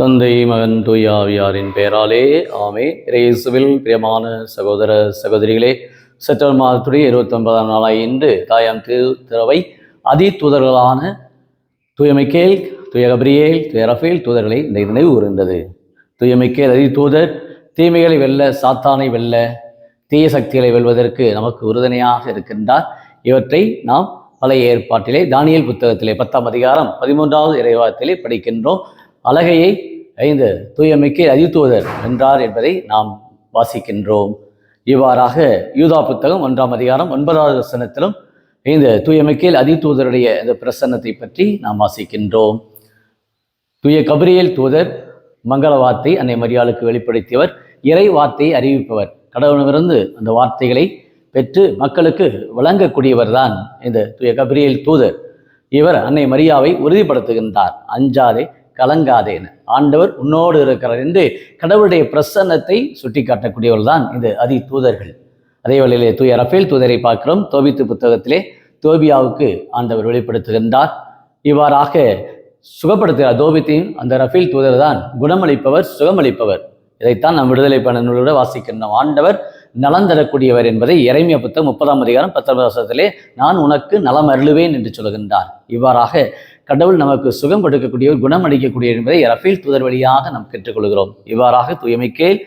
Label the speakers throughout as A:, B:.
A: தந்தை மகன் தூய ஆவியாரின் பெயராலே ஆமே. இயேசுவில் பிரியமான சகோதர சகோதரிகளே, செப்டம்பர் மாதத்துடைய 29ஆம் நாளாய் இன்று தாயாம் திருவை அதி தூதர்களான தூய மிக்கேல், தூய கபிரியேல், தூய ரஃபேல் தூதர்களை இந்த நினைவு கூர்ந்தது. தூய மிக்கேல் அதி தூதர் தீமைகளை வெல்ல, சாத்தானை வெல்ல, தீய சக்திகளை வெல்வதற்கு நமக்கு உறுதுணையாக இருக்கின்றார். இவற்றை நாம் பழைய ஏற்பாட்டிலே தானியேல் புத்தகத்திலே 10ஆம் அதிகாரம் 13வது இறைவாக்கிலே படிக்கின்றோம். அலகையை 5 தூய மிக்கேல் அதிதூதர் வென்றார் என்பதை நாம் வாசிக்கின்றோம். இவ்வாறாக யூதா புத்தகம் 1ஆம் அதிகாரம் 9வது வசனத்திலும் இந்த தூய மிக்கேல் அதிதூதருடைய இந்த பிரசன்னத்தை பற்றி நாம் வாசிக்கின்றோம். தூய கபிரியேல் தூதர் மங்கள வார்த்தை அன்னை மரியாளுக்கு வெளிப்படுத்தியவர், இறை வார்த்தையை அறிவிப்பவர், கடவுளிடமிருந்து அந்த வார்த்தைகளை பெற்று மக்களுக்கு வழங்கக்கூடியவர் தான் இந்த தூய கபிரியேல் தூதர். இவர் அன்னை மரியாவை உறுதிப்படுத்துகின்றார். அஞ்சாதே, கலங்காதேன்னு, ஆண்டவர் உன்னோடு இருக்கிறார் என்று கடவுளுடைய பிரசன்னத்தை சுட்டி காட்டக்கூடியவர்கள் தான் இந்த அதி தூதர்கள். அதே வேளையிலே தூய ரஃபேல் தூதரை பார்க்கிறோம். தோபித்து புத்தகத்திலே தோபியாவுக்கு ஆண்டவர் வெளிப்படுத்துகின்றார். இவ்வாறாக சுகப்படுத்துகிறார். தோபித்தையும் அந்த ரஃபேல் தூதர் தான் குணமளிப்பவர், சுகமளிப்பவர். இதைத்தான் நாம் விடுதலை பண்ண நூலோடு வாசிக்கின்றோம். ஆண்டவர் நலம் தரக்கூடியவர் என்பதை எரேமியா புத்தகம் 30ஆம் அதிகாரம் 10வது வசனத்திலே நான் உனக்கு நலம் அருளுவேன் என்று சொல்கின்றார். இவ்வாறாக கடவுள் நமக்கு சுகம் கொடுக்கக்கூடியவர், குணமளிக்கக்கூடியவர் என்பதை ரஃபேல் தூதர் வழியாக நாம் கற்றுக்கொள்கிறோம். இவ்வாறாக தூய மிக்கேல்,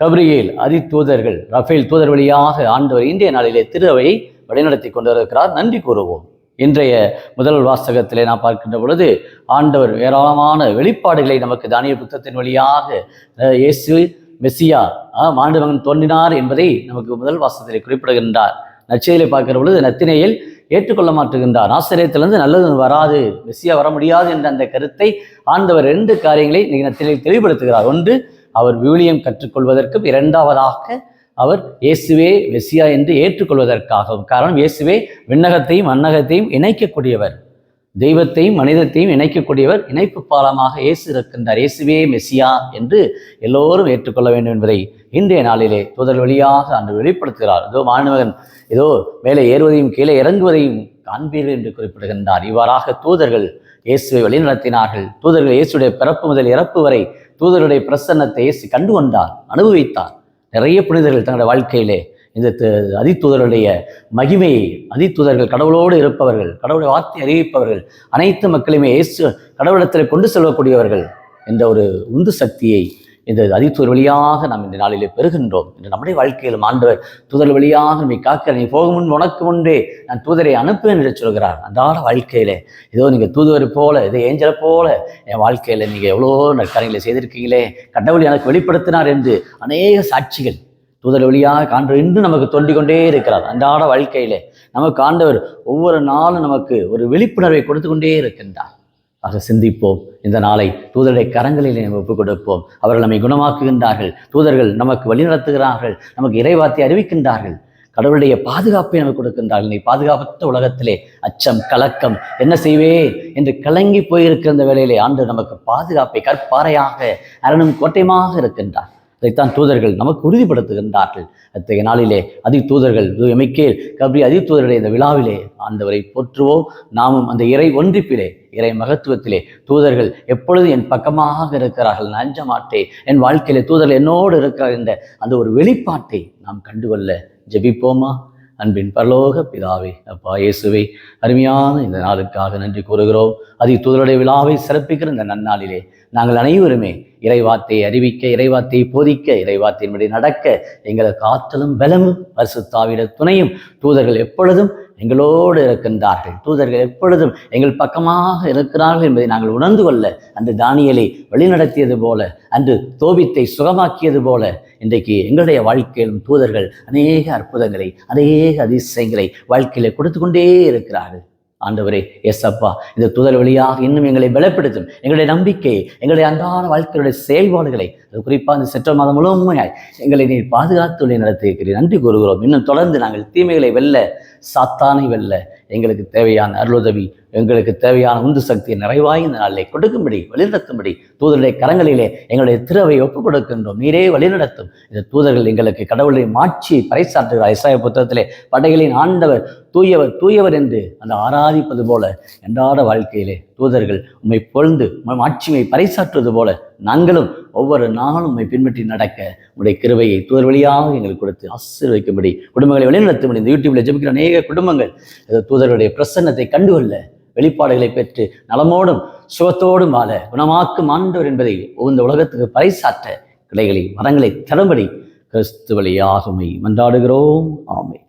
A: கபிரியேல் அதி தூதர்கள், ரஃபேல் தூதர் வழியாக ஆண்டவர் இன்றைய நாளிலே திருவையை வழிநடத்தி கொண்டிருக்கிறார். நன்றி கூறுவோம். இன்றைய முதல் வாசகத்திலே நாம் பார்க்கின்ற பொழுது ஆண்டவர் ஏராளமான வெளிப்பாடுகளை நமக்கு தானியேல் புத்தகத்தின் வழியாக இயேசு மெசியா மாண்டு மகன் தோன்றினார் என்பதை நமக்கு முதல் வாசகத்திலே குறிப்பிடுகின்றார். நற்செய்தியிலே பார்க்கிற பொழுது நத்தினேயேல் ஏற்றுக்கொள்ள மாட்டுகின்றார். ஆசிரியத்திலிருந்து நல்லது வராது, மெசியா வர முடியாது என்ற அந்த கருத்தை ஆண்டவர் 2 காரியங்களை இன்னைக்கு நத்தினேயேல் தெளிவுபடுத்துகிறார். ஒன்று, அவர் விவிலியம் கற்றுக்கொள்வதற்கும், இரண்டாவதாக அவர் இயேசுவே மெசியா என்று ஏற்றுக்கொள்வதற்காகவும். காரணம், இயேசுவே விண்ணகத்தையும் மண்ணகத்தையும் இணைக்கக்கூடியவர், தெய்வத்தையும் மனிதத்தையும் இணைக்கக்கூடியவர், இணைப்பு பாலமாக இயேசு இருக்கின்றார். இயேசுவே மெசியா என்று எல்லோரும் ஏற்றுக்கொள்ள வேண்டும் என்பதை இன்றைய நாளிலே தூதர் வழியாக அன்று வெளிப்படுத்துகிறார். இதோ மாணவன் ஏதோ மேலே ஏறுவதையும் கீழே இறங்குவதையும் காண்பீர்கள் என்று குறிப்பிடுகின்றார். இவ்வாறாக தூதர்கள் இயேசுவை வழிநடத்தினார்கள். தூதர்கள் இயேசுடைய பிறப்பு முதல் இறப்பு வரை தூதருடைய பிரசன்னத்தை இயேசு கண்டு கொண்டார், அனுபவித்தார். நிறைய புனிதர்கள் தங்களுடைய வாழ்க்கையிலே இந்த அதிதூதருடைய மகிமையை, அதிதூதர்கள் கடவுளோடு இருப்பவர்கள், கடவுளுடைய வார்த்தை அறிவிப்பவர்கள், அனைத்து மக்களுமே இயேசு கடவுளத்தில் கொண்டு செல்லக்கூடியவர்கள் என்ற ஒரு உந்து சக்தியை இந்த அதிதூதர் வழியாக நாம் இந்த நாளிலே பெறுகின்றோம். இந்த நம்முடைய வாழ்க்கையிலும் ஆண்டவர் தூதர் வழியாக நம்மை காக்க, நீ போகும் முன் உனக்கு முன்பே நான் தூதரை அனுப்புவேன் என்று சொல்கிறார். அன்றாட வாழ்க்கையிலே ஏதோ நீங்கள் தூதுவரை போல, இதை ஏஞ்சலை போல என் வாழ்க்கையில் நீங்கள் எவ்வளோ நற்காரியங்களை செய்திருக்கீங்களே, கடவுள் எனக்கு வெளிப்படுத்தினார் என்று அநேக சாட்சிகள் தூதர் வழியாக ஆண்டவர் இன்று நமக்கு தோண்டிக் கொண்டே இருக்கிறார். அன்றாட வாழ்க்கையிலே நமக்கு ஆண்டவர் ஒவ்வொரு நாளும் நமக்கு ஒரு விழிப்புணர்வை கொடுத்து கொண்டே இருக்கின்றார். ஆக சிந்திப்போம். இந்த நாளை தூதருடைய கரங்களில் நம்ம ஒப்புக் கொடுப்போம். அவர்கள் நம்மை குணமாக்குகின்றார்கள். தூதர்கள் நமக்கு வழிநடத்துகிறார்கள், நமக்கு இறைவார்த்தை அறிவிக்கின்றார்கள், கடவுளுடைய பாதுகாப்பை நமக்கு கொடுக்கின்றார்கள். நீ பாதுகாப்பற்ற உலகத்திலே அச்சம், கலக்கம், என்ன செய்வேன் என்று கலங்கி போயிருக்கிற இந்த வேளையிலே ஆண்டு நமக்கு பாதுகாப்பை கற்பாறையாக அரணும் கோட்டையமாக இருக்கின்றார். இதைத்தான் தூதர்கள் நமக்கு உறுதிப்படுத்துகின்றார்கள். அத்தகைய நாளிலே அதி தூதர்கள் மிக்கேல், கபிரியேல் அதி தூதருடைய இந்த விழாவிலே ஆண்டவரை போற்றுவோம். நாமும் அந்த இறை ஒன்றிப்பிலே, இறை மகத்துவத்திலே தூதர்கள் எப்பொழுதும் என் பக்கமாக இருக்கிறார்கள், நான் அஞ்ச மாட்டேன், என் வாழ்க்கையிலே தூதர்கள் என்னோடு இருக்கிறார் என்ற அந்த ஒரு வெளிப்பாட்டை நாம் கண்டுகொள்ள ஜெபிப்போமா? அன்பின் பரலோக பிதாவே, அப்பா இயேசுவே, அருமையான இந்த நாளுக்காக நன்றி கூறுகிறோம். அதி தூதருடைய விழாவை சிறப்பிக்கிற இந்த நன்னாளிலே நாங்கள் அனைவருமே இறைவார்த்தையை அறிவிக்க, இறைவார்த்தையை போதிக்க, இறைவார்த்தையின்படி நடக்க எங்களுக்கு ஆற்றலும் பலமும் பரிசுத்த ஆவியின் துணையும் தூதர்கள் எப்பொழுதும் எங்களோடு இருக்கின்றார்கள், தூதர்கள் எப்பொழுதும் எங்கள் பக்கமாக இருக்கிறார்கள் என்பதை நாங்கள் உணர்ந்து கொள்ள, அன்று தானியேலை வழிநடத்தியது போல, அன்று தோபித்தை சுகமாக்கியது போல, இன்றைக்கு எங்களுடைய வாழ்க்கையிலும் தூதர்கள் அநேக அற்புதங்களை, அநேக அதிசயங்களை வாழ்க்கையில கொடுத்து கொண்டே இருக்கிறார்கள். ஆண்டவரே, எஸ்அப்பா, இந்த தூதர் வழியாக இன்னும் எங்களை பலப்படுத்தும், எங்களுடைய நம்பிக்கையை, எங்களுடைய அன்றாட வாழ்க்கையுடைய செயல்பாடுகளை, அது குறிப்பாக இந்த செப்டம்பர் மாதம் முழுமையாய் எங்களை நீர் பாதுகாத்து நடத்தியிருக்கிறீர். நன்றி கூறுகிறோம். இன்னும் தொடர்ந்து நாங்கள் தீமைகளை வெல்ல, சாத்தானை வெல்ல, எங்களுக்கு தேவையான அருளுதவி, எங்களுக்கு தேவையான உந்து சக்தியை நிறைவாய் இந்த நாளிலே கொடுக்கும்படி வழிநடத்தும்படி தூதருடைய கரங்களிலே எங்களுடைய திறவை ஒப்புக் கொடுக்கின்றோம். நீரே வழிநடத்தும். இந்த தூதர்கள் எங்களுக்கு கடவுளுடைய மாட்சியை பறைசாற்றுகிறார். எசாயா புத்தகத்திலே படைகளின் ஆண்டவர் தூயவர் தூயவர் என்று அந்த ஆராதிப்பது போல அன்றாட வாழ்க்கையிலே தூதர்கள் உம்மை பொழுந்து மாட்சிமை பறைசாற்றுவது போல நாங்களும் ஒவ்வொரு நாளும் உம்மை பின்பற்றி நடக்க உடைய கிருபையை தூதர் வழியாக எங்களுக்கு கொடுத்து ஆசீர்வதிக்கும்படி குடும்பங்களை வழிநடத்தும்படி இந்த யூடியூப்ல ஜெபிக்கிற அநேக குடும்பங்கள் தூதர்களுடைய பிரசன்னத்தை கண்டுகொள்ள வெளிப்பாடுகளை பெற்று நலமோடும் சுகத்தோடும் வாழ குணமாக்கும் ஆண்டவர் என்பதை இந்த உலகத்துக்கு பறைசாற்ற கிளைகளை வரங்களை தரும்படி கிறிஸ்து வழியாக உம்மை மன்றாடுகிறோம். ஆமென்.